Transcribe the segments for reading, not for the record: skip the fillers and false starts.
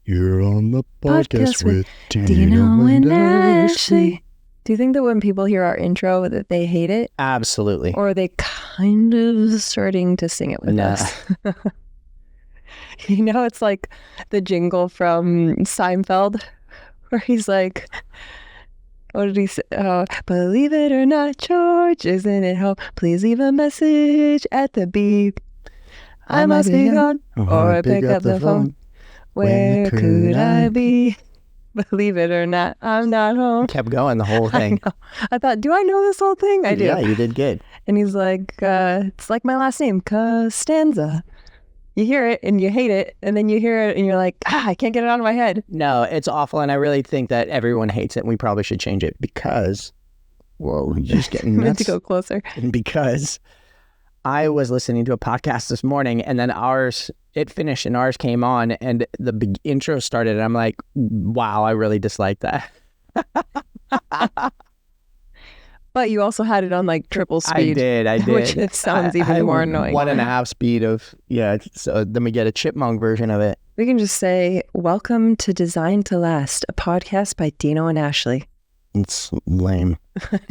You're on the podcast with Dino and Ashley. Do you think that when people hear our intro that they hate it? Absolutely. Or are they kind of starting to sing it with us? You know, it's like the jingle from Seinfeld where he's like, what did he say? Believe it or not, George isn't at home. Please leave a message at the beep. I must be gone or pick up the phone. Where could I be? Believe it or not, I'm not home. Kept going the whole thing. I thought, do I know this whole thing? I do. Yeah, you did good. And he's like, it's like my last name, Costanza. You hear it and you hate it, and then you hear it and you're like, I can't get it out of my head. No, it's awful, and I really think that everyone hates it, and we probably should change it because, whoa, you're just getting nuts. I meant to go closer. Because I was listening to a podcast this morning, and then it finished and ours came on, and the intro started, and I'm like, wow, I really dislike that. But you also had it on like triple speed. I did. Which it sounds even more annoying. 1.5 speed of, so then we get a chipmunk version of it. We can just say, welcome to Designed to Last, a podcast by Dino and Ashley. It's lame.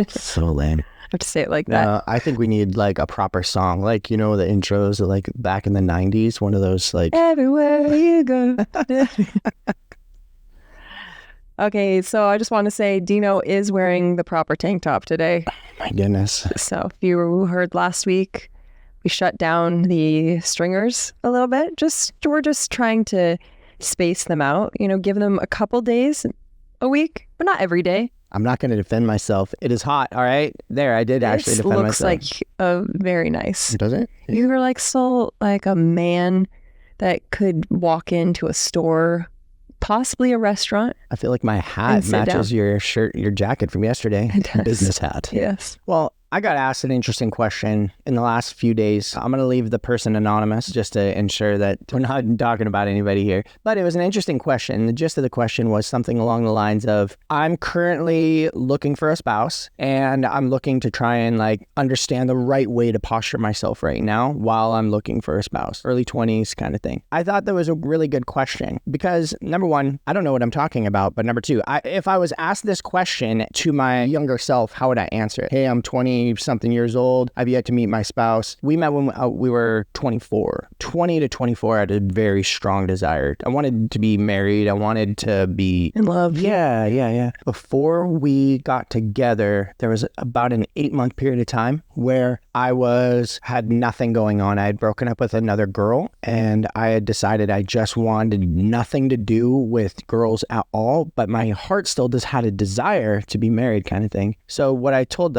So lame. I have to say it like that. I think we need like a proper song, like, you know, the intros of like back in the 90s, one of those like everywhere you go. Okay, so I just want to say Dino is wearing the proper tank top today. Oh, my goodness. So if you heard last week, we shut down the stringers a little bit. We're just trying to space them out, you know, give them a couple days a week, but not every day. I'm not going to defend myself. It is hot, all right? There, I did actually defend myself. It looks like very nice. Does it? You were like a man that could walk into a store, possibly a restaurant. I feel like my hat matches your shirt, your jacket from yesterday. It does. Business hat. Yes. Well, I got asked an interesting question in the last few days. I'm going to leave the person anonymous just to ensure that we're not talking about anybody here. But it was an interesting question. The gist of the question was something along the lines of, I'm currently looking for a spouse, and I'm looking to try and like understand the right way to posture myself right now while I'm looking for a spouse. Early 20s kind of thing. I thought that was a really good question because, number one, I don't know what I'm talking about. But number two, if I was asked this question to my younger self, how would I answer it? Hey, I'm 20-something years old. I've yet to meet my spouse. We met when we were 24. 20 to 24, I had a very strong desire. I wanted to be married. I wanted to be in love. Yeah. Before we got together, there was about an 8-month period of time where I had nothing going on. I had broken up with another girl, and I had decided I just wanted nothing to do with girls at all, but my heart still just had a desire to be married kind of thing. So what I told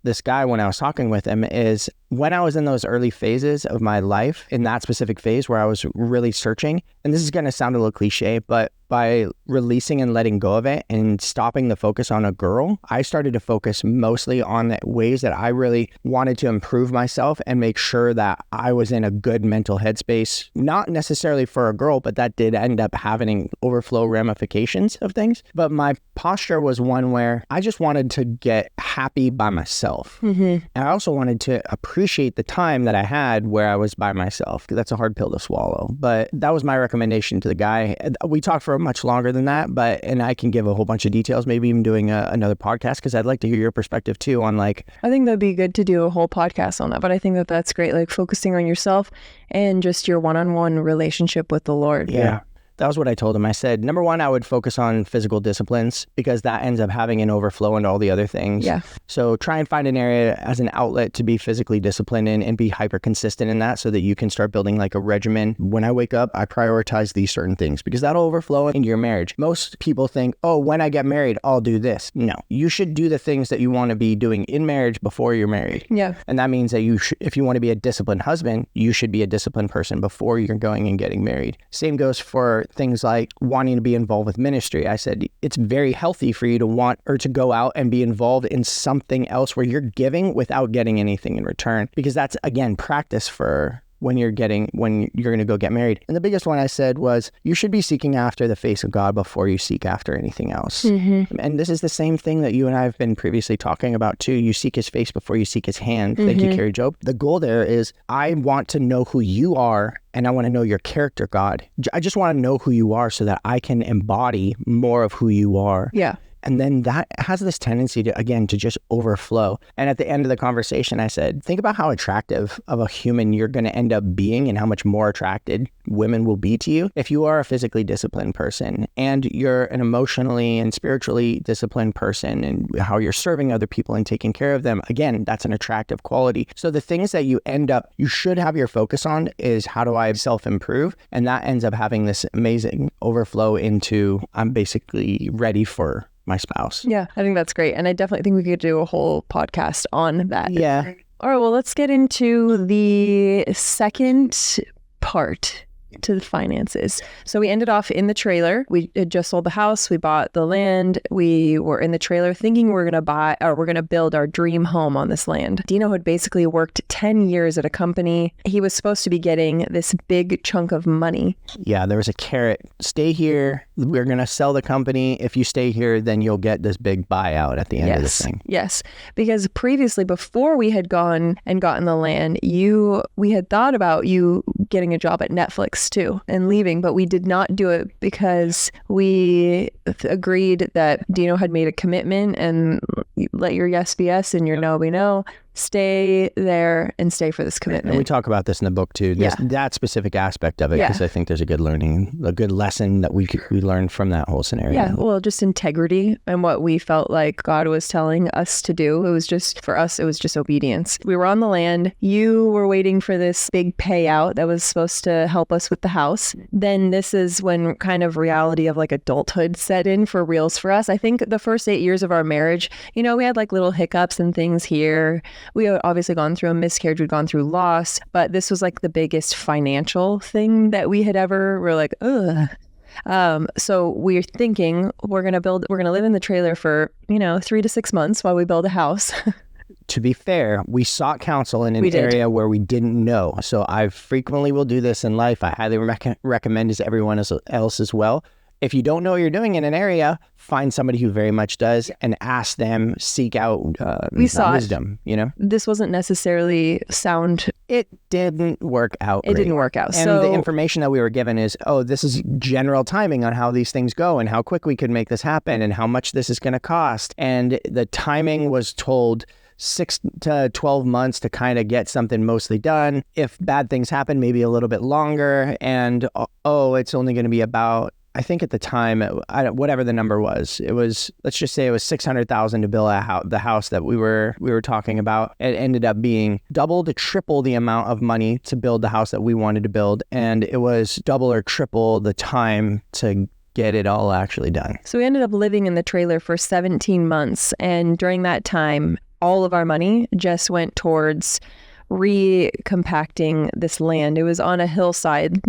this guy when I was talking with him is, when I was in those early phases of my life, in that specific phase where I was really searching, and this is going to sound a little cliche, but by releasing and letting go of it and stopping the focus on a girl, I started to focus mostly on the ways that I really wanted to improve myself and make sure that I was in a good mental headspace, not necessarily for a girl, but that did end up having overflow ramifications of things. But my posture was one where I just wanted to get happy by myself. Mm-hmm. And I also wanted to appreciate the time that I had where I was by myself. That's a hard pill to swallow, but that was my recommendation to the guy. We talked for much longer than that, and I can give a whole bunch of details, maybe even doing another podcast, because I'd like to hear your perspective too on like... I think that'd be good to do a whole podcast on that, but I think that that's great, like focusing on yourself and just your one-on-one relationship with the Lord. Yeah. That was what I told him. I said, number one, I would focus on physical disciplines because that ends up having an overflow into all the other things. Yeah. So try and find an area as an outlet to be physically disciplined in and be hyper consistent in that so that you can start building like a regimen. When I wake up, I prioritize these certain things because that'll overflow into your marriage. Most people think, oh, when I get married, I'll do this. No, you should do the things that you want to be doing in marriage before you're married. Yeah. And that means that if you want to be a disciplined husband, you should be a disciplined person before you're going and getting married. Same goes for things like wanting to be involved with ministry. I said, it's very healthy for you to want or to go out and be involved in something else where you're giving without getting anything in return, because that's, again, practice for when you're going to go get married. And the biggest one I said was, you should be seeking after the face of God before you seek after anything else. And this is the same thing that you and I have been previously talking about too. You seek his face before you seek his hand. Thank you, Carrie Job. The goal there is, I want to know who you are, and I want to know your character, God. I just want to know who you are so that I can embody more of who you are. Yeah. And then that has this tendency to, again, to just overflow. And at the end of the conversation, I said, think about how attractive of a human you're going to end up being and how much more attracted women will be to you if you are a physically disciplined person and you're an emotionally and spiritually disciplined person, and how you're serving other people and taking care of them. Again, that's an attractive quality. So the things that you should have your focus on is, how do I self-improve? And that ends up having this amazing overflow into, I'm basically ready for my spouse. Yeah, I think that's great. And I definitely think we could do a whole podcast on that. Yeah. All right, well, let's get into the second part to the finances. So we ended off in the trailer. We had just sold the house. We bought the land. We were in the trailer thinking we're going to build our dream home on this land. Dino had basically worked 10 years at a company. He was supposed to be getting this big chunk of money. Yeah, there was a carrot. Stay here. We're going to sell the company. If you stay here, then you'll get this big buyout at the end of this thing. Yes. Because previously, before we had gone and gotten the land, we had thought about you getting a job at Netflix too and leaving, but we did not do it because we agreed that Dino had made a commitment, and let your yes be yes and your no be no. Stay there and stay for this commitment. And we talk about this in the book too, that specific aspect of it, because I think there's a good lesson that we learned from that whole scenario. Yeah, well, just integrity and what we felt like God was telling us to do. It was just, for us, it was just obedience. We were on the land. You were waiting for this big payout that was supposed to help us with the house. Then this is when kind of reality of like adulthood set in for reals for us. I think the first 8 years of our marriage, we had like little hiccups and things here. We had obviously gone through a miscarriage, we'd gone through loss, but this was like the biggest financial thing that we had we're like, ugh. So we're thinking we're going to live in the trailer for, 3 to 6 months while we build a house. To be fair, we sought counsel in an area where we didn't know. So I frequently will do this in life. I highly recommend this to everyone else as well. If you don't know what you're doing in an area, find somebody who very much does and ask them, seek out wisdom, This wasn't necessarily sound. It didn't work out. It didn't work out. And the information that we were given is, this is general timing on how these things go and how quick we could make this happen and how much this is going to cost. And the timing was told 6 to 12 months to kind of get something mostly done. If bad things happen, maybe a little bit longer. And, it's only going to be about, I think at the time, whatever the number was, it was, let's just say it was $600,000 to build the house that we were talking about. It ended up being double to triple the amount of money to build the house that we wanted to build. And it was double or triple the time to get it all actually done. So we ended up living in the trailer for 17 months. And during that time, all of our money just went towards recompacting this land. It was on a hillside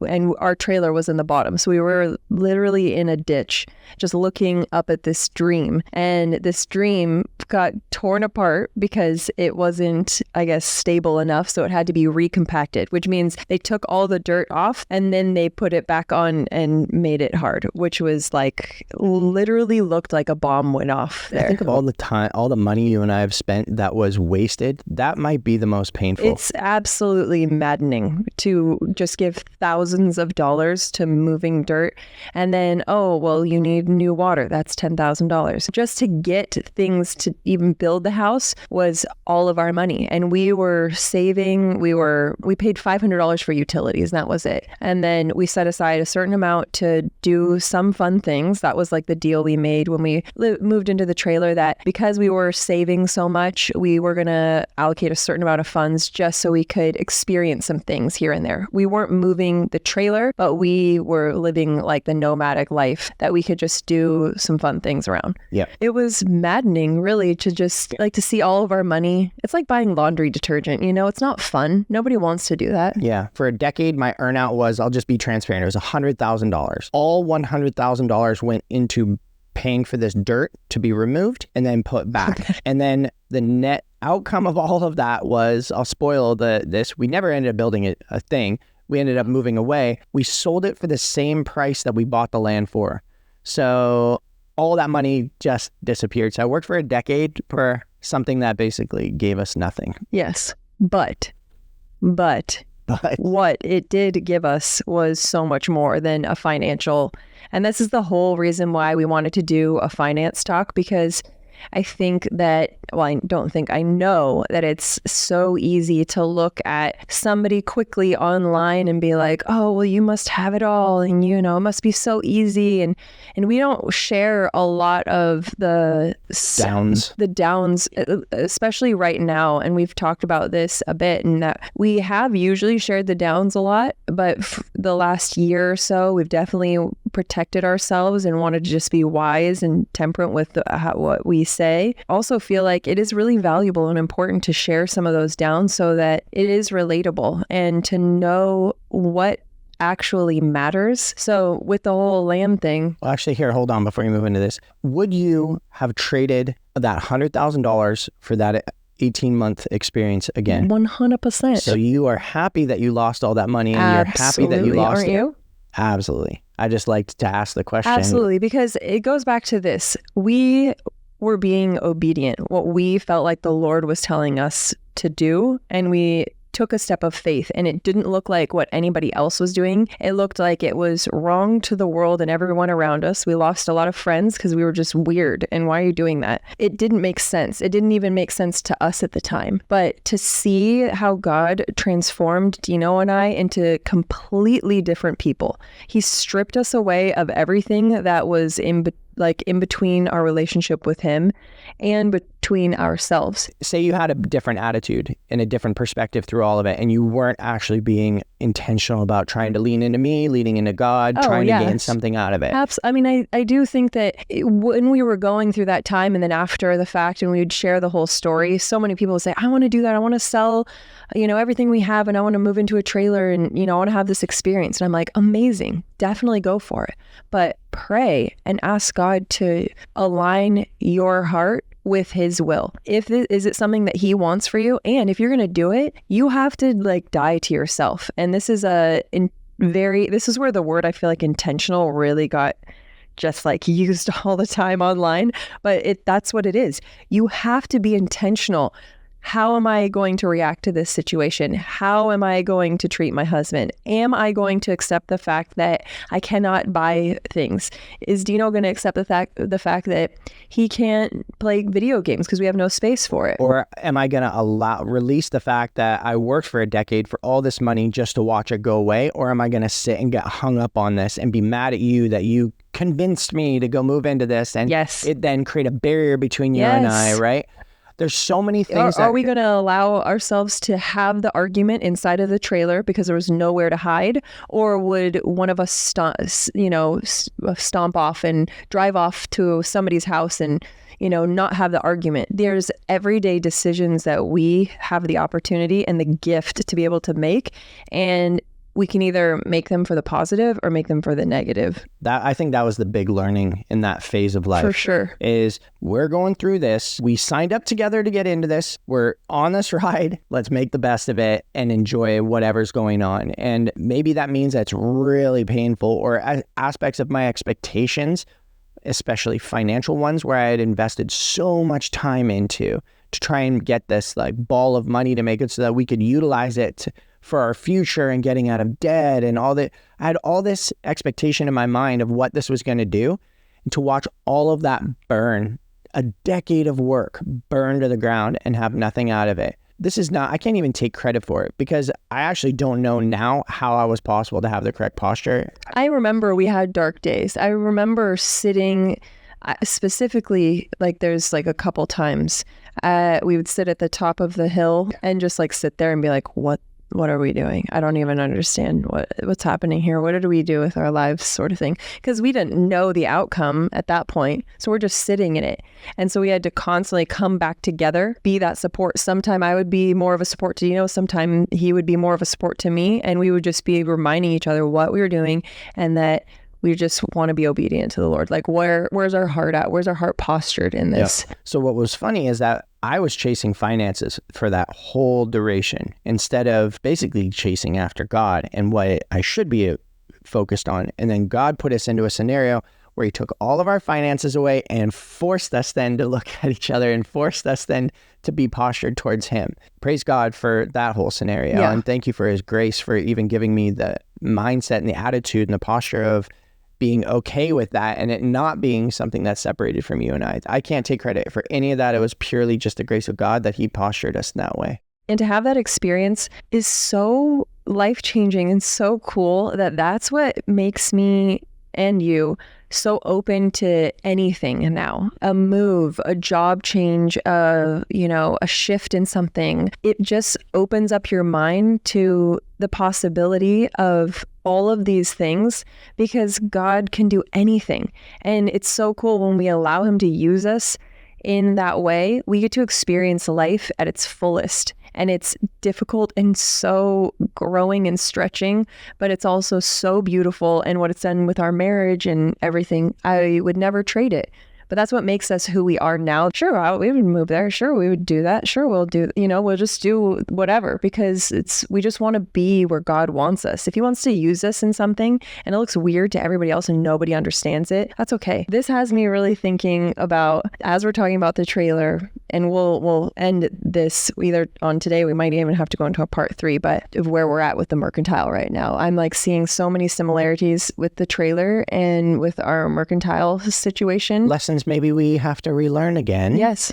and our trailer was in the bottom. So we were literally in a ditch, just looking up at this stream. And this stream got torn apart because it wasn't, I guess, stable enough. So it had to be recompacted, which means they took all the dirt off and then they put it back on and made it hard, which was like, literally looked like a bomb went off there. I think of all the time, all the money you and I have spent that was wasted. That might be the most painful. It's absolutely maddening to just give thousands of dollars to moving dirt. And then, you need new water. That's $10,000. Just to get things to even build the house was all of our money. And we were saving, we paid $500 for utilities. And that was it. And then we set aside a certain amount to do some fun things. That was like the deal we made when we moved into the trailer, that because we were saving so much, we were going to allocate a certain amount of funds just so we could experience some things here and there. We weren't moving the trailer, but we were living like the nomadic life that we could just do some fun things around. Yeah. It was maddening, really, to just like to see all of our money. It's like buying laundry detergent, it's not fun. Nobody wants to do that. Yeah. For a decade, my earnout was, I'll just be transparent, it was $100,000. All $100,000 went into paying for this dirt to be removed and then put back. And then the net outcome of all of that was, I'll spoil this, we never ended up building a thing. We ended up moving away. We sold it for the same price that we bought the land for. So all that money just disappeared. So I worked for a decade for something that basically gave us nothing. Yes. But what it did give us was so much more than a financial. And this is the whole reason why we wanted to do a finance talk, because I think that, well, I don't think, I know that it's so easy to look at somebody quickly online and be like, oh, well, you must have it all. And, you know, it must be so easy. And we don't share a lot of the downs, especially right now. And we've talked about this a bit, and that we have usually shared the downs a lot, but the last year or so, we've definitely protected ourselves and wanted to just be wise and temperate with what we say. Also feel like it is really valuable and important to share some of those downs so that it is relatable and to know what actually matters. So with the whole land thing. Well, actually, here, hold on before you move into this. Would you have traded that $100,000 for that 18-month experience again? 100%. So you are happy that you lost all that money, and you're happy that you lost aren't it? You? Absolutely. I just liked to ask the question. Absolutely, because it goes back to this. We were being obedient, what we felt like the Lord was telling us to do, and we took a step of faith, and it didn't look like what anybody else was doing. It looked like it was wrong to the world and everyone around us. We lost a lot of friends because we were just weird. And why are you doing that? It didn't make sense. It didn't even make sense to us at the time. But to see how God transformed Dino and I into completely different people, he stripped us away of everything that was in between our relationship with him and between ourselves. Say you had a different attitude and a different perspective through all of it, and you weren't actually being intentional about trying to lean into me, leaning into God, trying to gain something out of it. I mean, I do think that when we were going through that time, and then after the fact, and we would share the whole story, so many people would say, I want to do that. I want to sell, everything we have, and I want to move into a trailer, and, I want to have this experience. And I'm like, amazing. Definitely go for it. But pray and ask God to align your heart with his will. Is it something that he wants for you? And if you're going to do it, you have to die to yourself. And this is this is where the word, I feel like, intentional really got just used all the time online, but that's what it is. You have to be intentional. How am I going to react to this situation? How am I going to treat my husband? Am I going to accept the fact that I cannot buy things? Is Dino going to accept the fact that he can't play video games because we have no space for it? Or am I going to release the fact that I worked for a decade for all this money just to watch it go away? Or am I going to sit and get hung up on this and be mad at you that you convinced me to go move into this, and it then create a barrier between you and I, right? There's so many things. Are we going to allow ourselves to have the argument inside of the trailer because there was nowhere to hide? Or would one of us stomp off and drive off to somebody's house and, not have the argument? There's everyday decisions that we have the opportunity and the gift to be able to make. And we can either make them for the positive or make them for the negative. I think that was the big learning in that phase of life. For sure. Is we're going through this. We signed up together to get into this. We're on this ride. Let's make the best of it and enjoy whatever's going on. And maybe that means that's really painful, or aspects of my expectations, especially financial ones, where I had invested so much time into to try and get this ball of money to make it so that we could utilize it for our future and getting out of debt and all that. I had all this expectation in my mind of what this was going to do, and to watch all of that burn, a decade of work burn to the ground and have nothing out of it. I can't even take credit for it, because I actually don't know now how I was possible to have the correct posture. I remember we had dark days. I remember sitting specifically, there's a couple times we would sit at the top of the hill and just sit there and be like, what are we doing? I don't even understand what's happening here. What do we do with our lives, sort of thing? Because we didn't know the outcome at that point. So we're just sitting in it. And so we had to constantly come back together, be that support. Sometime I would be more of a support to Dino. Sometime he would be more of a support to me. And we would just be reminding each other what we were doing, and that we just want to be obedient to the Lord. Where's our heart at? Where's our heart postured in this? Yeah. So what was funny is that I was chasing finances for that whole duration instead of basically chasing after God and what I should be focused on. And then God put us into a scenario where he took all of our finances away and forced us then to look at each other and forced us then to be postured towards him. Praise God for that whole scenario. Yeah. And thank you for his grace for even giving me the mindset and the attitude and the posture of being okay with that and it not being something that's separated from you and I. I can't take credit for any of that. It was purely just the grace of God that he postured us in that way. And to have that experience is so life-changing and so cool that that's what makes me and you so open to anything now. A move, a job change, a shift in something. It just opens up your mind to the possibility of all of these things because God can do anything. And it's so cool when we allow him to use us in that way. We get to experience life at its fullest. And it's difficult and so growing and stretching, but it's also so beautiful. And what it's done with our marriage and everything, I would never trade it. But that's what makes us who we are now. Sure, we would move there. Sure, we would do that. Sure, we'll just do whatever because we just want to be where God wants us. If he wants to use us in something and it looks weird to everybody else and nobody understands it, that's okay. This has me really thinking about, as we're talking about the trailer, and we'll end this either on today, we might even have to go into a part 3, but of where we're at with the mercantile right now. I'm like seeing so many similarities with the trailer and with our mercantile situation. Lessons maybe we have to relearn again. Yes.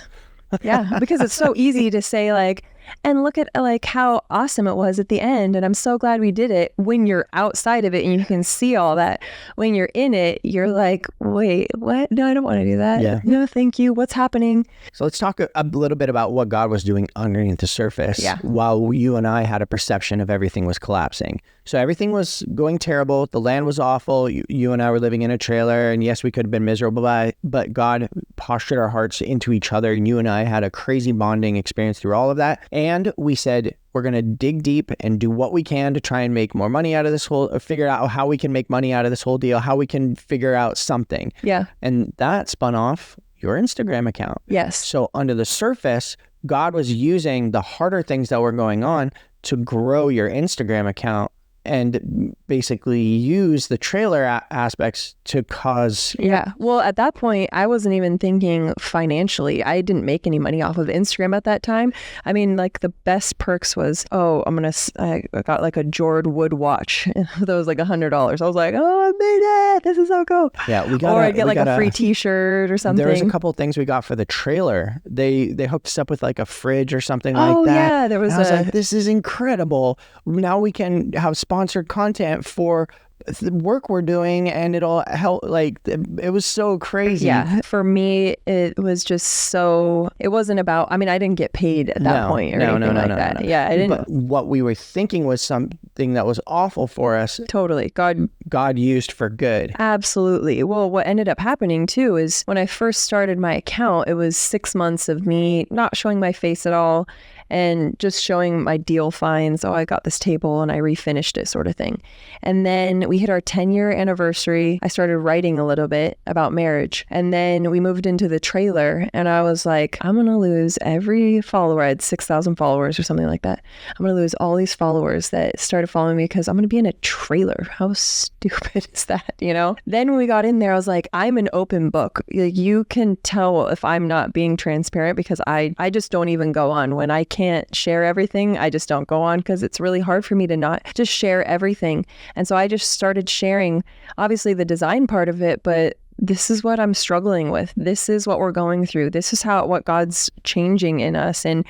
Yeah, because it's so easy to say like, and look at like how awesome it was at the end. And I'm so glad we did it when you're outside of it and you can see all that. When you're in it, you're like, wait, what? No, I don't want to do that. Yeah. No, thank you. What's happening? So let's talk a little bit about what God was doing underneath the surface while you and I had a perception of everything was collapsing. So everything was going terrible. The land was awful. You and I were living in a trailer. And yes, we could have been miserable, but God postured our hearts into each other. And you and I had a crazy bonding experience through all of that. And we said, we're going to dig deep and do what we can to try and make more money out of this whole, figure out how we can make money out of this whole deal, how we can figure out something. Yeah. And that spun off your Instagram account. Yes. So under the surface, God was using the harder things that were going on to grow your Instagram account and basically use the trailer aspects to cause... Yeah. Well, at that point, I wasn't even thinking financially. I didn't make any money off of Instagram at that time. I mean, like the best perks was, I got like a Jord Wood watch. That was like $100. I was like, oh, I made it. This is so cool. Yeah. Or I get like a free t-shirt or something. There was a couple of things we got for the trailer. They hooked us up with like a fridge or something like that. Oh, yeah. There was I was like, this is incredible. Now we can have sponsored content for the work we're doing and it'll help. Like it was so crazy. Yeah, for me it was just so, it wasn't about, I mean, I didn't get paid at that point or anything like that. Yeah, I didn't. But what we were thinking was something that was awful for us. Totally. God used for good. Absolutely. Well, what ended up happening too is when I first started my account, it was 6 months of me not showing my face at all and just showing my deal finds. Oh, I got this table and I refinished it, sort of thing. And then we hit our 10-year anniversary. I started writing a little bit about marriage. And then we moved into the trailer and I was like, I'm going to lose every follower. I had 6,000 followers or something like that. I'm going to lose all these followers that started following me because I'm going to be in a trailer. How stupid is that, you know? Then when we got in there, I was like, I'm an open book. Like, you can tell if I'm not being transparent because I just don't even go on. When I can't share everything, I just don't go on because it's really hard for me to not just share everything. And so I just started sharing, obviously the design part of it, but this is what I'm struggling with. This is what we're going through. This is what God's changing in us. And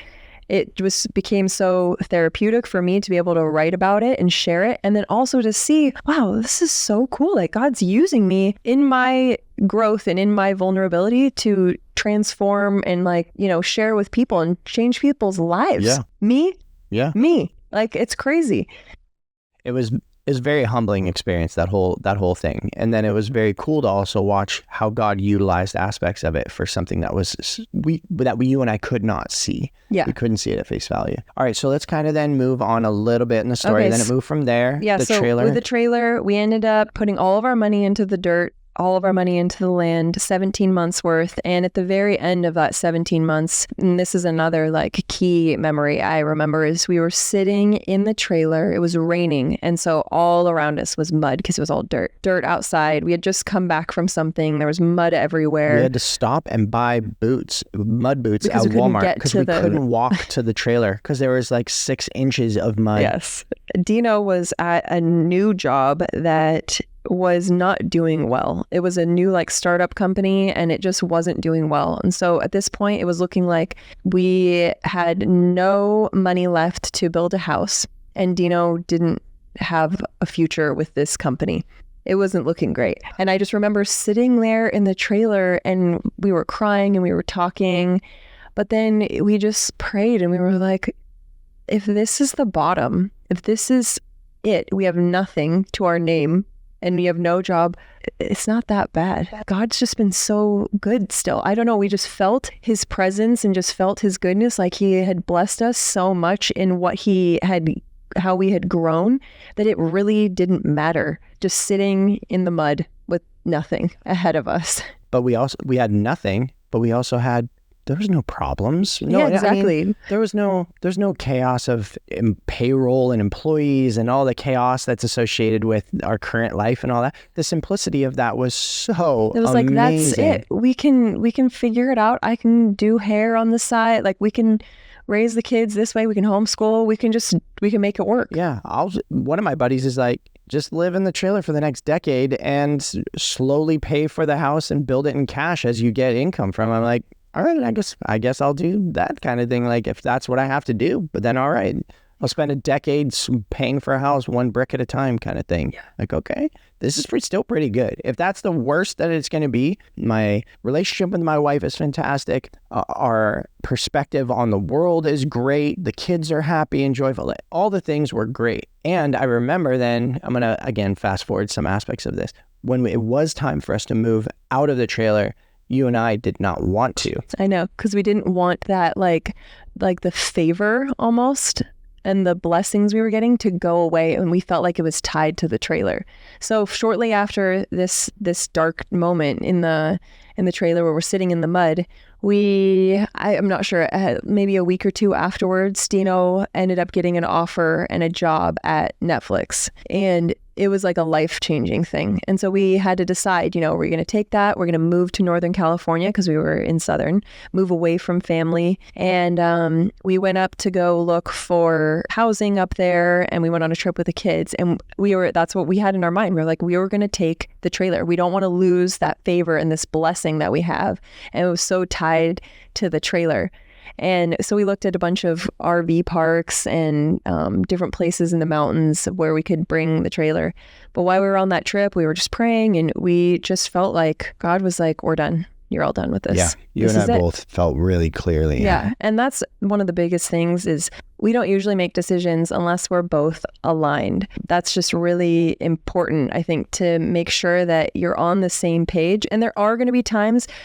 it just became so therapeutic for me to be able to write about it and share it. And then also to see, wow, this is so cool. Like God's using me in my growth and in my vulnerability to transform and share with people and change people's lives. Yeah. Me? Yeah. Me. Like, it's crazy. It was a very humbling experience, that whole thing. And then it was very cool to also watch how God utilized aspects of it for something that you and I could not see. Yeah. We couldn't see it at face value. All right, so let's kind of then move on a little bit in the story. Okay, then it moved from there. Yeah, the so trailer. With the trailer, we ended up putting all of our money into the dirt. all of our money into the land, 17 months worth. And at the very end of that 17 months, and this is another like key memory I remember, is we were sitting in the trailer. It was raining. And so all around us was mud because it was all dirt outside. We had just come back from something. There was mud everywhere. We had to stop and buy mud boots Because at Walmart because we couldn't walk to the trailer because there was like 6 inches of mud. Yes. Dino was at a new job that was not doing well. It was a new like startup company and it just wasn't doing well. And so at this point, it was looking like we had no money left to build a house, and Dino didn't have a future with this company. It wasn't looking great. And I just remember sitting there in the trailer and we were crying and we were talking, but then we just prayed and we were like, if this is the bottom, if this is it, we have nothing to our name and we have no job, it's not that bad. God's just been so good still. I don't know. We just felt his presence and just felt his goodness. Like he had blessed us so much in how we had grown that it really didn't matter. Just sitting in the mud with nothing ahead of us. But we had nothing, but we also had, there was no problems. No, yeah, exactly. I mean, there's no chaos of payroll and employees and all the chaos that's associated with our current life and all that. The simplicity of that was so it was amazing. Like, that's it. We can figure it out. I can do hair on the side. Like we can raise the kids this way. We can homeschool. We can make it work. Yeah. One of my buddies is like, just live in the trailer for the next decade and slowly pay for the house and build it in cash as you get income from it. I'm like, all right, I guess I'll do that kind of thing. Like if that's what I have to do, but then all right, I'll spend a decade paying for a house one brick at a time kind of thing. Yeah. Like, okay, this is still pretty good. If that's the worst that it's going to be, my relationship with my wife is fantastic. Our perspective on the world is great. The kids are happy and joyful. All the things were great. And I remember then, I'm going to, again, fast forward some aspects of this. When it was time for us to move out of the trailer, you and I did not want to. I know, because we didn't want that, like the favor almost and the blessings we were getting to go away, and we felt like it was tied to the trailer. So shortly after this dark moment in the trailer where we're sitting in the mud, I'm not sure, maybe a week or two afterwards, Dino ended up getting an offer and a job at Netflix. And it was like a life-changing thing. And so we had to decide, we're going to take that. We're going to move to Northern California because we were in Southern, move away from family. And we went up to go look for housing up there. And we went on a trip with the kids. And that's what we had in our mind. We were going to take the trailer. We don't want to lose that favor and this blessing that we have. And it was so tied to the trailer. And so we looked at a bunch of RV parks and different places in the mountains where we could bring the trailer. But while we were on that trip, we were just praying, and we just felt like God was like, we're done. You're all done with this. Yeah, you and I both felt really clearly. Yeah, and that's one of the biggest things is we don't usually make decisions unless we're both aligned. That's just really important, I think, to make sure that you're on the same page. And there are going to be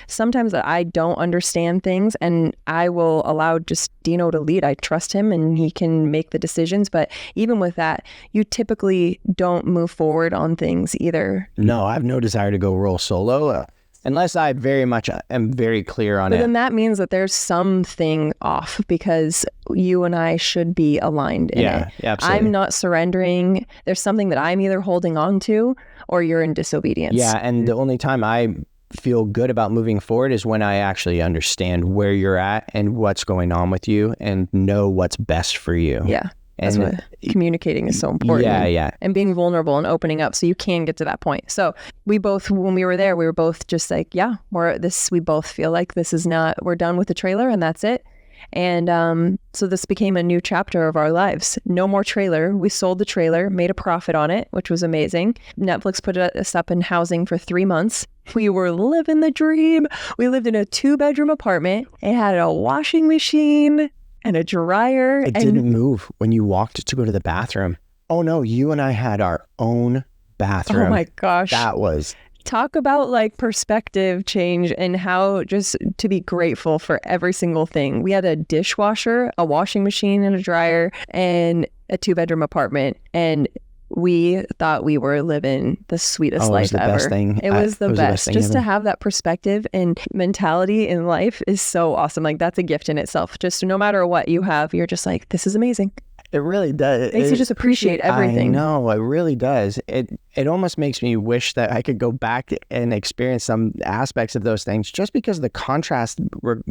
sometimes that I don't understand things, and I will allow just Dino to lead. I trust him and he can make the decisions. But even with that, you typically don't move forward on things either. No, I have no desire to go roll solo. Unless I very much am very clear on it. But then that means that there's something off because you and I should be aligned in it. Yeah, absolutely. I'm not surrendering. There's something that I'm either holding on to or you're in disobedience. Yeah, and the only time I feel good about moving forward is when I actually understand where you're at and what's going on with you and know what's best for you. Yeah. That's what communicating is so important. Yeah. And being vulnerable and opening up so you can get to that point. So we both, when we were there, we were both just like, yeah, we both feel like we're done with the trailer and that's it. And so this became a new chapter of our lives. No more trailer. We sold the trailer, made a profit on it, which was amazing. Netflix put us up in housing for 3 months. We were living the dream. We lived in a 2-bedroom apartment. It had a washing machine and a dryer. It didn't move when you walked to go to the bathroom. Oh no, you and I had our own bathroom. Oh my gosh. That was... Talk about like perspective change and how just to be grateful for every single thing. We had a dishwasher, a washing machine and a dryer, and a 2-bedroom apartment. And we thought we were living the sweetest life ever. It was the best thing. It was the best. Just to ever. have that perspective and mentality in life is so awesome. Like that's a gift in itself. Just no matter what you have, you're just like, this is amazing. It really does. It makes you just appreciate everything. I know, it really does. It almost makes me wish that I could go back and experience some aspects of those things, just because the contrast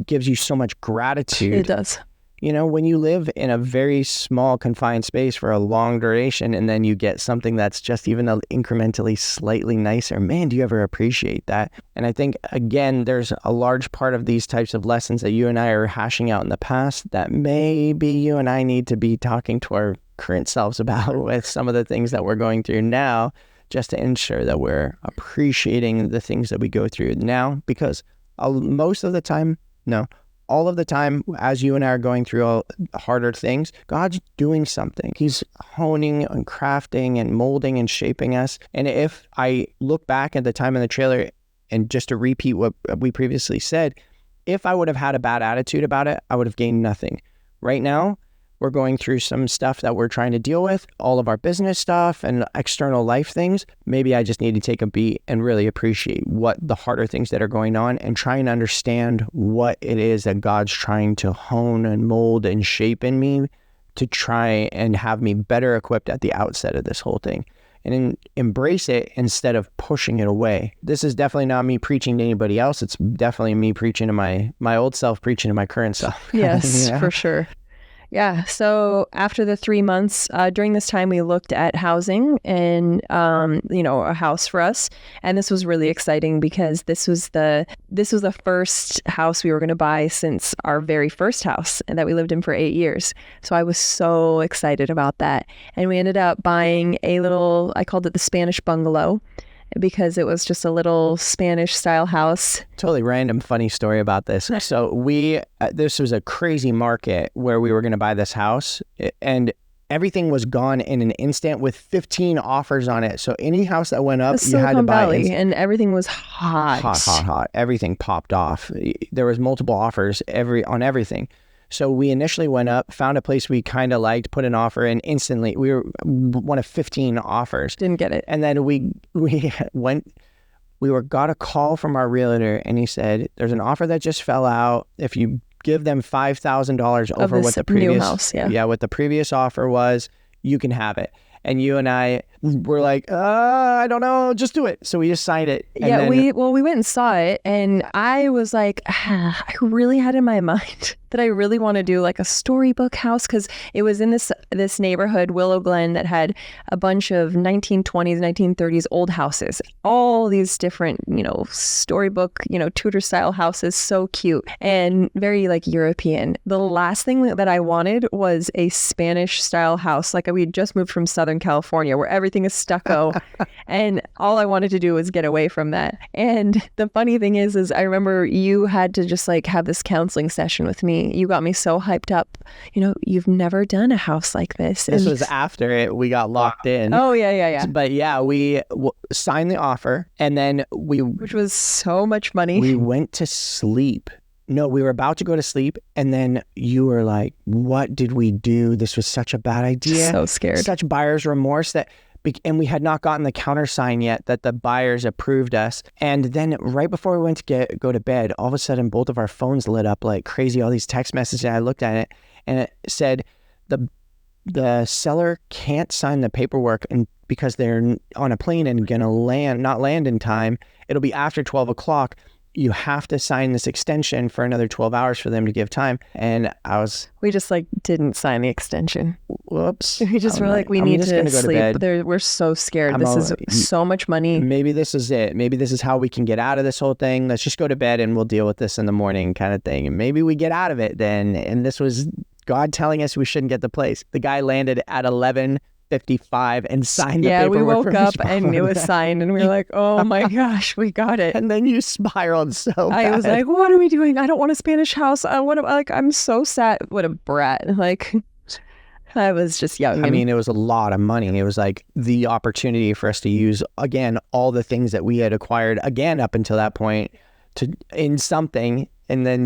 gives you so much gratitude. It does. You know, when you live in a very small confined space for a long duration and then you get something that's just even incrementally slightly nicer, man, do you ever appreciate that? And I think, again, there's a large part of these types of lessons that you and I are hashing out in the past that maybe you and I need to be talking to our current selves about with some of the things that we're going through now, just to ensure that we're appreciating the things that we go through now, because most of the time, no, all of the time, as you and I are going through all harder things, God's doing something. He's honing and crafting and molding and shaping us. And if I look back at the time in the trailer, and just to repeat what we previously said, if I would have had a bad attitude about it, I would have gained nothing. Right now, we're going through some stuff that we're trying to deal with, all of our business stuff and external life things. Maybe I just need to take a beat and really appreciate what the harder things that are going on and try and understand what it is that God's trying to hone and mold and shape in me to try and have me better equipped at the outset of this whole thing. And embrace it instead of pushing it away. This is definitely not me preaching to anybody else. It's definitely me preaching to my old self, preaching to my current self. Yes, for sure. Yeah. So after the 3 months, during this time, we looked at housing and, a house for us. And this was really exciting because this was the first house we were going to buy since our very first house that we lived in for 8 years. So I was so excited about that. And we ended up buying I called it the Spanish Bungalow, because it was just a little Spanish style house. Totally random funny story about this. So this was a crazy market where we were going to buy this house, and everything was gone in an instant with 15 offers on it. So any house that went up, you had to buy it. And everything was hot. Hot. Everything popped off. There was multiple offers on everything. So we initially went up, found a place we kind of liked, put an offer in. Instantly, we were one of 15 offers. Didn't get it. And then we got a call from our realtor, and he said, "There's an offer that just fell out. If you give them $5,000 over what the previous new house, what the previous offer was, you can have it." And you and I were like, I don't know, just do it. So we just signed it. And we went and saw it, and I was like, I really had in my mind that I really want to do like a storybook house, because it was in this neighborhood, Willow Glen, that had a bunch of 1920s, 1930s old houses, all these different, storybook, Tudor style houses, so cute and very like European. The last thing that I wanted was a Spanish style house. Like we had just moved from Southern California where everything is stucco and all I wanted to do was get away from that. And the funny thing is I remember you had to just like have this counseling session with me. You got me so hyped up. You've never done a house like this. This was after we got locked in. Oh, yeah. But yeah, we signed the offer, and then which was so much money. We went to sleep. No, we were about to go to sleep, and then you were like, what did we do? This was such a bad idea. So scared. Such buyer's remorse and we had not gotten the countersign yet that the buyers approved us. And then right before we went to go to bed, all of a sudden both of our phones lit up like crazy, all these text messages. And I looked at it, and it said the seller can't sign the paperwork because they're on a plane and gonna not land in time. It'll be after 12 o'clock. You have to sign this extension for another 12 hours for them to give time. And we just like didn't sign the extension. Whoops. We just were like, we need to sleep. We're so scared. This is so much money. Maybe this is it. Maybe this is how we can get out of this whole thing. Let's just go to bed and we'll deal with this in the morning kind of thing. And maybe we get out of it then. And this was God telling us we shouldn't get the place. The guy landed at 11:55 and signed the paperwork. Yeah, we woke up and it was signed, and we were like, oh my gosh, we got it. And then you spiraled so bad. I was like, what are we doing? I don't want a Spanish house. I'm so sad. What a brat. Like, I was just young. I mean, it was a lot of money. It was like the opportunity for us to use, again, all the things that we had acquired, again, up until that point, in something. And then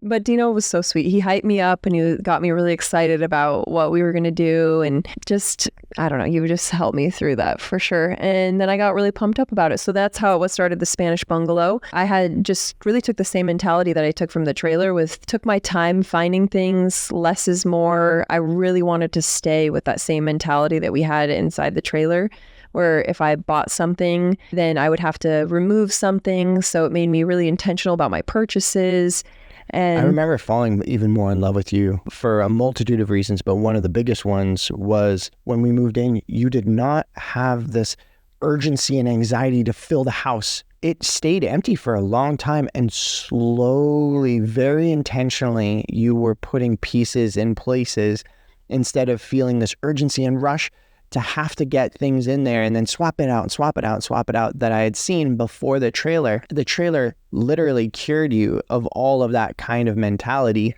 But Dino was so sweet. He hyped me up and he got me really excited about what we were going to do. And just, I don't know, you just helped me through that for sure. And then I got really pumped up about it. So that's how it started the Spanish Bungalow. I had just really took the same mentality that I took from the trailer took my time finding things, less is more. I really wanted to stay with that same mentality that we had inside the trailer, where if I bought something, then I would have to remove something. So it made me really intentional about my purchases. And I remember falling even more in love with you for a multitude of reasons, but one of the biggest ones was when we moved in, you did not have this urgency and anxiety to fill the house. It stayed empty for a long time, and slowly, very intentionally, you were putting pieces in places instead of feeling this urgency and rush to have to get things in there and then swap it out and swap it out and swap it out that I had seen before the trailer. The trailer literally cured you of all of that kind of mentality.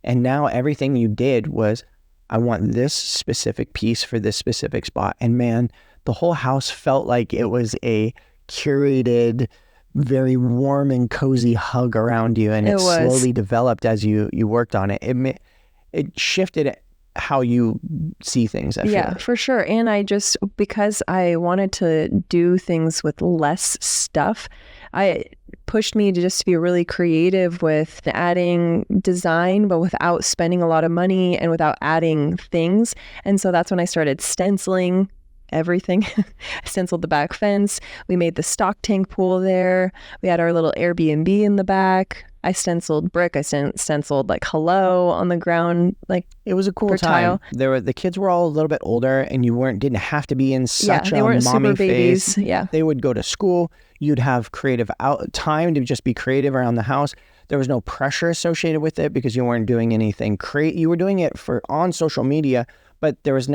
And now everything you did was, I want this specific piece for this specific spot. And man, the whole house felt like it was a curated, very warm and cozy hug around you. And it slowly developed as you worked on it. It shifted how you see things. I feel like. For sure. And because I wanted to do things with less stuff, it pushed me to just be really creative with adding design, but without spending a lot of money and without adding things. And so that's when I started stenciling everything. I stenciled the back fence. We made the stock tank pool there. We had our little Airbnb in the back. I stenciled brick. I stenciled like hello on the ground. Like, it was a cool time. The kids were all a little bit older, and you didn't have to be in such they a weren't mommy super babies. phase. Yeah. They would go to school. You'd have creative time to just be creative around the house. There was no pressure associated with it because you weren't doing anything you were doing it on social media, but there's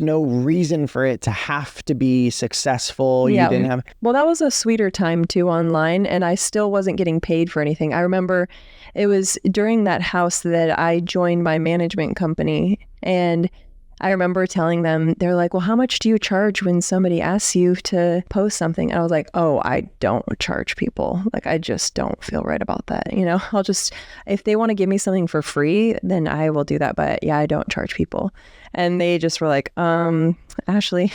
no reason for it to have to be successful. Yeah. You didn't have... Well, that was a sweeter time too online, and I still wasn't getting paid for anything. I remember it was during that house that I joined my management company, and I remember telling them, they're like, well, how much do you charge when somebody asks you to post something? And I was like, oh, I don't charge people. Like, I just don't feel right about that. If they want to give me something for free, then I will do that. But yeah, I don't charge people. And they just were like, Ashley,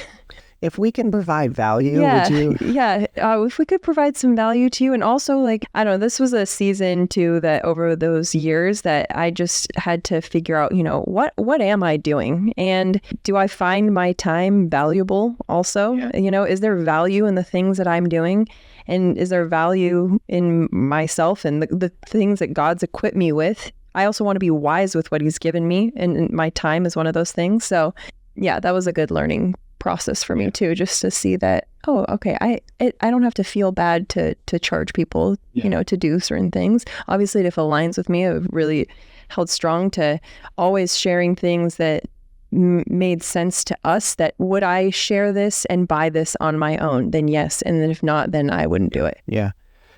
if we can provide value, would you? Yeah. If we could provide some value to you. And also, like, I don't know, this was a season too that over those years that I just had to figure out, what am I doing? And do I find my time valuable also? Yeah. Is there value in the things that I'm doing? And is there value in myself and the things that God's equipped me with? I also want to be wise with what he's given me, and my time is one of those things. So yeah, that was a good learning process for me too, just to see that, oh, okay, I don't have to feel bad to charge people, to do certain things. Obviously, if it aligns with me, I've really held strong to always sharing things that made sense to us, that would I share this and buy this on my own, then yes. And then if not, then I wouldn't do it. Yeah.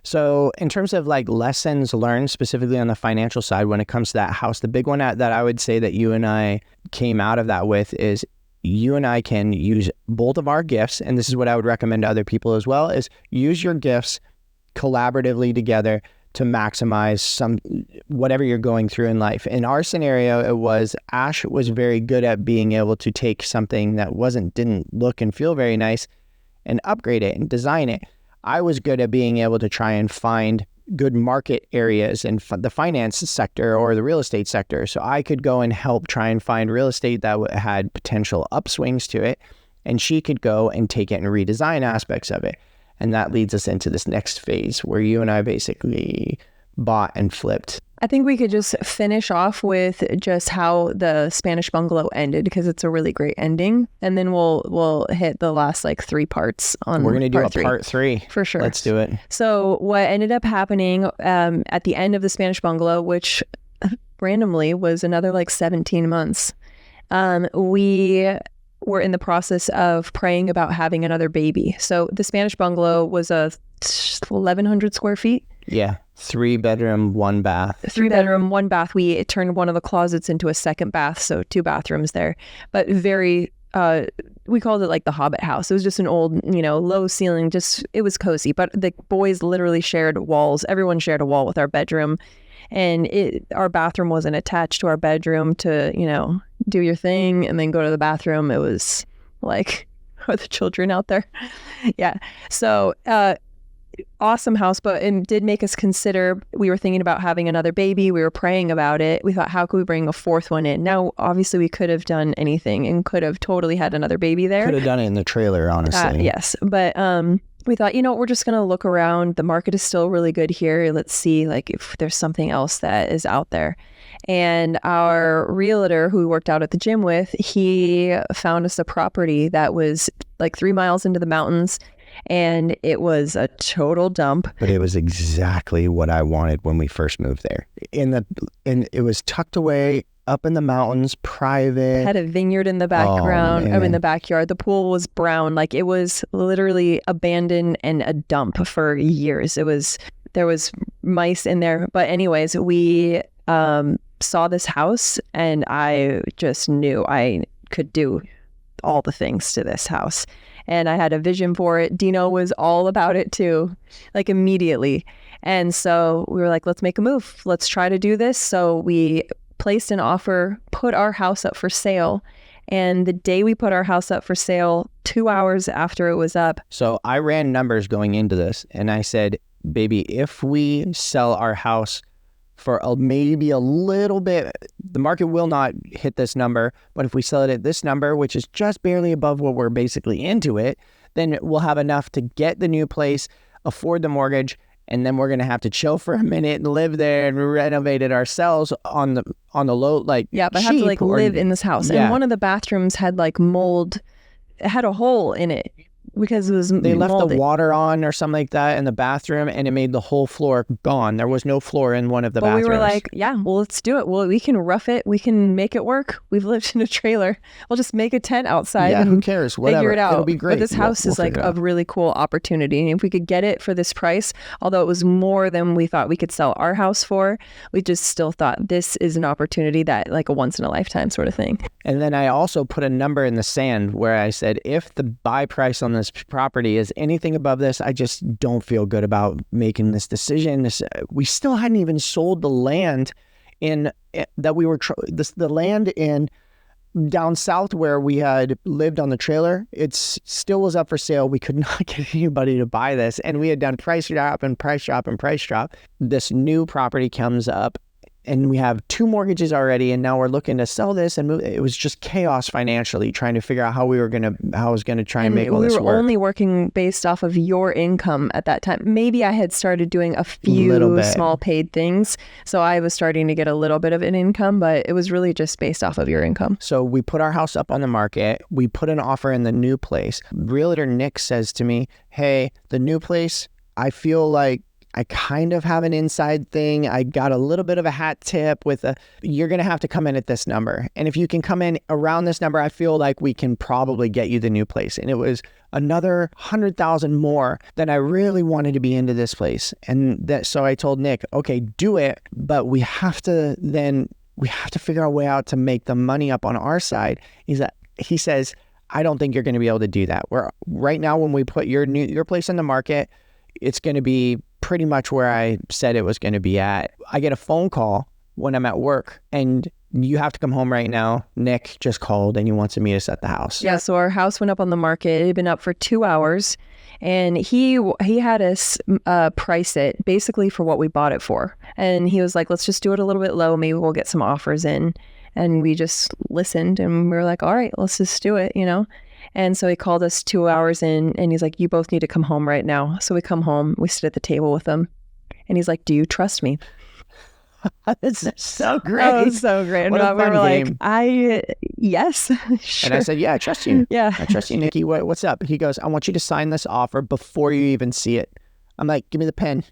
So in terms of like lessons learned specifically on the financial side, when it comes to that house, the big one that I would say that you and I came out of that with is you and I can use both of our gifts. And this is what I would recommend to other people as well, is use your gifts collaboratively together to maximize whatever you're going through in life. In our scenario, it was Ash was very good at being able to take something that didn't look and feel very nice and upgrade it and design it. I was good at being able to try and find good market areas in the finance sector or the real estate sector. So I could go and help try and find real estate that had potential upswings to it. And she could go and take it and redesign aspects of it. And that leads us into this next phase where you and I basically bought and flipped. I think we could just finish off with just how the Spanish Bungalow ended, because it's a really great ending. And then we'll hit the last like 3 parts on. We're going to do part 3. For sure. Let's do it. So what ended up happening at the end of the Spanish Bungalow, which randomly was another like 17 months, we were in the process of praying about having another baby. So the Spanish Bungalow was 1,100 square feet. Yeah. 3 bedroom, 1 bath. 3 bedroom, 1 bath. We turned one of the closets into a second bath, so 2 bathrooms there. But very we called it like the Hobbit house. It was just an old, low ceiling, it was cozy, but the boys literally shared walls. Everyone shared a wall with our bedroom, and our bathroom wasn't attached to our bedroom to, do your thing and then go to the bathroom. It was like, are the children out there? Yeah. So, awesome house, but it did make us consider, we were thinking about having another baby. We were praying about it. We thought, how could we bring a fourth one in? Now, obviously we could have done anything and could have totally had another baby there. Could have done it in the trailer, honestly. Yes. But we thought, we're just going to look around. The market is still really good here. Let's see like if there's something else that is out there. And our realtor who we worked out at the gym with, he found us a property that was like 3 miles into the mountains. And it was a total dump. But it was exactly what I wanted when we first moved there. And it was tucked away up in the mountains, private. Had a vineyard in the background, in the backyard. The pool was brown. Like it was literally abandoned and a dump for years. There was mice in there. But anyways, we saw this house and I just knew I could do all the things to this house. And I had a vision for it. Dino was all about it too, like immediately. And so we were like, let's make a move. Let's try to do this. So we placed an offer, put our house up for sale. And the day we put our house up for sale, 2 hours after it was up. So I ran numbers going into this and I said, baby, if we sell our house for maybe a little bit, the market will not hit this number, but if we sell it at this number, which is just barely above what we're basically into it, then we'll have enough to get the new place, afford the mortgage, and then we're going to have to chill for a minute and live there and renovate it ourselves on the low, like yeah, but I have to like live in this house. Yeah. And one of the bathrooms had like mold, it had a hole in it. Because it was they left molded. The water on or something like that in the bathroom, and it made the whole floor gone. There was no floor in one of the bathrooms. We were like, yeah, well, let's do it. Well, we can rough it. We can make it work. We've lived in a trailer. We'll just make a tent outside. Yeah, and who cares? Whatever. Figure it out. It'll be great. But this house is like a really cool opportunity. And if we could get it for this price, although it was more than we thought we could sell our house for, we just still thought this is an opportunity that like a once in a lifetime sort of thing. And then I also put a number in the sand where I said, if the buy price on this property is anything above this, I just don't feel good about making this decision. We still hadn't even sold the land the land in down south where we had lived on the trailer. It still was up for sale. We could not get anybody to buy this, and we had done price drop and price drop and price drop. This new property comes up, and we have 2 mortgages already, and now we're looking to sell this and move. It was just chaos financially, trying to figure out how I was gonna try and make all this work. We were only working based off of your income at that time. Maybe I had started doing a few small paid things, so I was starting to get a little bit of an income, but it was really just based off of your income. So we put our house up on the market. We put an offer in the new place. Realtor Nick says to me, "Hey, the new place, I feel like I kind of have an inside thing. I got a little bit of a hat tip you're going to have to come in at this number. And if you can come in around this number, I feel like we can probably get you the new place." And it was another 100,000 more than I really wanted to be into this place. So I told Nick, okay, do it, but we have to figure a way out to make the money up on our side. He says, I don't think you're going to be able to do that. Right now, when we put your place on the market, it's going to be pretty much where I said it was going to be at. I get a phone call when I'm at work, and you have to come home right now. Nick just called and he wants to meet us at the house. Yeah, so our house went up on the market. It had been up for 2 hours, and he had us price it basically for what we bought it for. And he was like, let's just do it a little bit low. Maybe we'll get some offers in. And we just listened, and we were like, all right, let's just do it, And so he called us 2 hours in, and he's like, you both need to come home right now. So we come home, we sit at the table with him, and he's like, do you trust me? This is so great. Oh, it's so great. What a fun game. Yes, sure. And I said, yeah, I trust you. Yeah. I trust you, Nikki. What's up? He goes, I want you to sign this offer before you even see it. I'm like, give me the pen.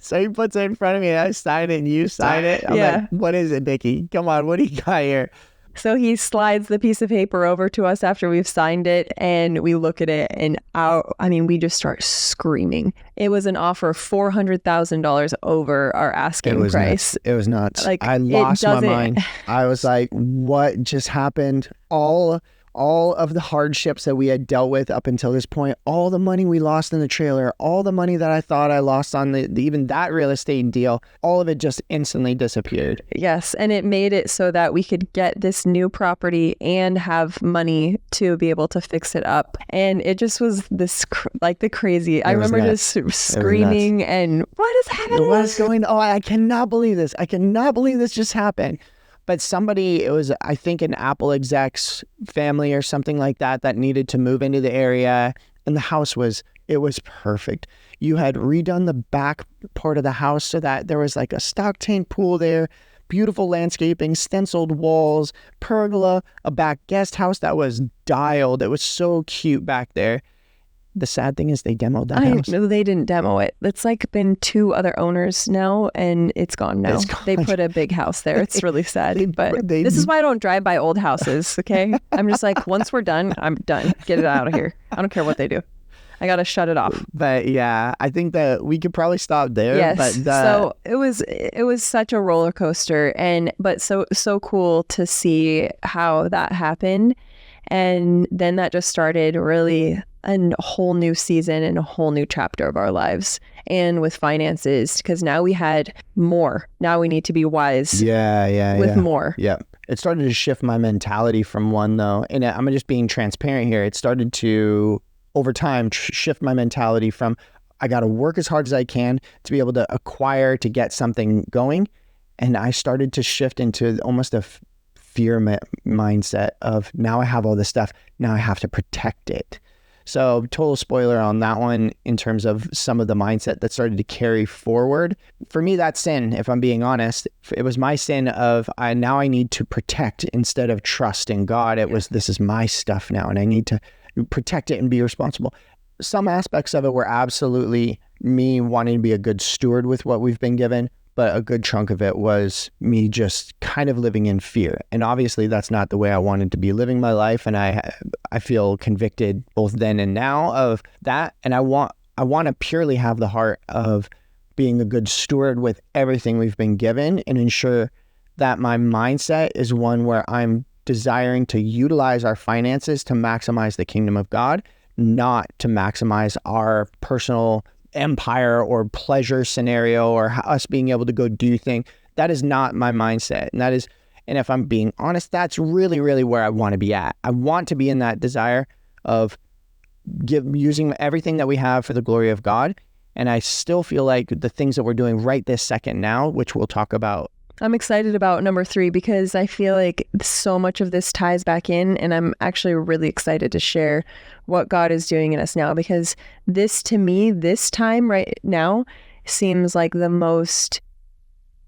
So he puts it in front of me, and I sign it, and you sign it. I'm like, what is it, Nikki? Come on, what do you got here? So he slides the piece of paper over to us after we've signed it, and we look at it, and we just start screaming. It was an offer $400,000 over our asking price. Nuts. It was nuts. Like, I lost my mind. I was like, what just happened? All of the hardships that we had dealt with up until this point, all the money we lost in the trailer, all the money that I thought I lost on even that real estate deal, all of it just instantly disappeared. Yes, and it made it so that we could get this new property and have money to be able to fix it up. And it just was this the crazy. I remember just screaming and what is happening? What is going on? Oh, I cannot believe this. I cannot believe this just happened. But somebody, it was, I think, an Apple exec's family or something like that needed to move into the area. And the house was perfect. You had redone the back part of the house so that there was like a stock tank pool there, beautiful landscaping, stenciled walls, pergola, a back guest house that was dialed. It was so cute back there. The sad thing is they demoed that house. No, they didn't demo it. It's like been 2 other owners now, and it's gone now. They put a big house there. It's really sad. But this is why I don't drive by old houses, okay? I'm just like, once we're done, I'm done. Get it out of here. I don't care what they do. I got to shut it off. But yeah, I think that we could probably stop there. Yes. So it was such a roller coaster, but so cool to see how that happened. And then that just started really a whole new season and a whole new chapter of our lives. And with finances, because now we had more. Now we need to be wise. With more. Yeah. It started to shift my mentality from one, though. And I'm just being transparent here. It started to, over time, shift my mentality from I got to work as hard as I can to be able to acquire, to get something going. And I started to shift into almost a fear mindset of now I have all this stuff. Now I have to protect it. So total spoiler on that one in terms of some of the mindset that started to carry forward. For me, that's sin, if I'm being honest. It was my sin of now I need to protect instead of trust in God. It was, this is my stuff now and I need to protect it and be responsible. Some aspects of it were absolutely me wanting to be a good steward with what we've been given, but a good chunk of it was me just kind of living in fear. And obviously that's not the way I wanted to be living my life. And I feel convicted both then and now of that. And I want to purely have the heart of being a good steward with everything we've been given and ensure that my mindset is one where I'm desiring to utilize our finances to maximize the kingdom of God, not to maximize our personal empire or pleasure scenario or us being able to go do things. That is not my mindset. And if I'm being honest, that's really, really where I want to be at. I want to be in that desire of using everything that we have for the glory of God. And I still feel like the things that we're doing right this second now, which we'll talk about. I'm excited about number 3 because I feel like so much of this ties back in, and I'm actually really excited to share what God is doing in us now, because this, to me, this time right now seems like the most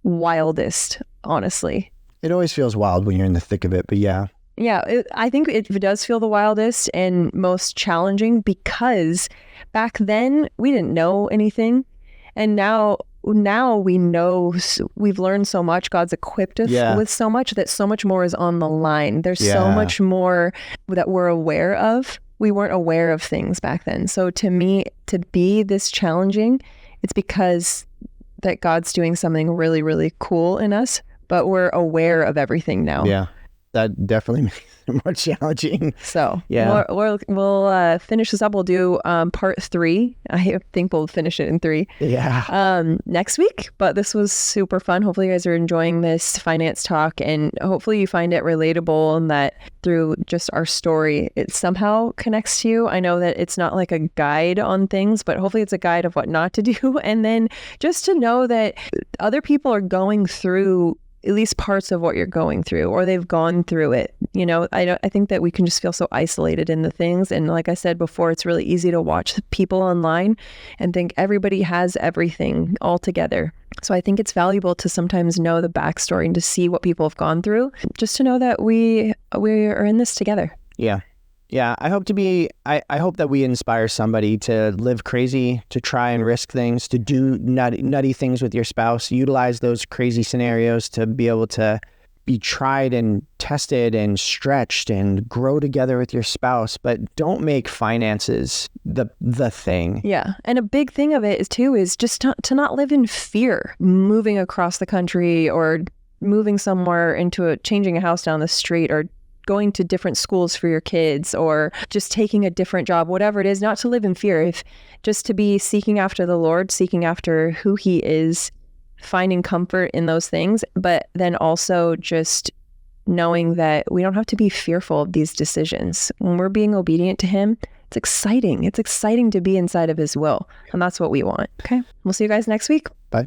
wildest, honestly. It always feels wild when you're in the thick of it, but yeah. Yeah, I think it does feel the wildest and most challenging because back then we didn't know anything, and now we know, we've learned so much. God's equipped us with so much that so much more is on the line. There's so much more that we're aware of. We weren't aware of things back then. So to me, to be this challenging, it's because that God's doing something really, really cool in us, but we're aware of everything now. Yeah, that definitely makes it more challenging. So we'll finish this up. We'll do part 3. I think we'll finish it in 3. Yeah. Next week. But this was super fun. Hopefully you guys are enjoying this finance talk, and hopefully you find it relatable and that through just our story, it somehow connects to you. I know that it's not like a guide on things, but hopefully it's a guide of what not to do. And then just to know that other people are going through at least parts of what you're going through, or they've gone through it. You know, I think that we can just feel so isolated in the things. And like I said before, it's really easy to watch people online and think everybody has everything all together. So I think it's valuable to sometimes know the backstory and to see what people have gone through, just to know that we are in this together. Yeah. Yeah, I hope that we inspire somebody to live crazy, to try and risk things, to do nutty things with your spouse, utilize those crazy scenarios to be able to be tried and tested and stretched and grow together with your spouse, but don't make finances the thing. Yeah. And a big thing of it is just to not live in fear, moving across the country or moving somewhere changing a house down the street or going to different schools for your kids or just taking a different job, whatever it is, not to live in fear, just to be seeking after the Lord, seeking after who he is, finding comfort in those things, but then also just knowing that we don't have to be fearful of these decisions. When we're being obedient to him, it's exciting. It's exciting to be inside of his will. And that's what we want. Okay. We'll see you guys next week. Bye.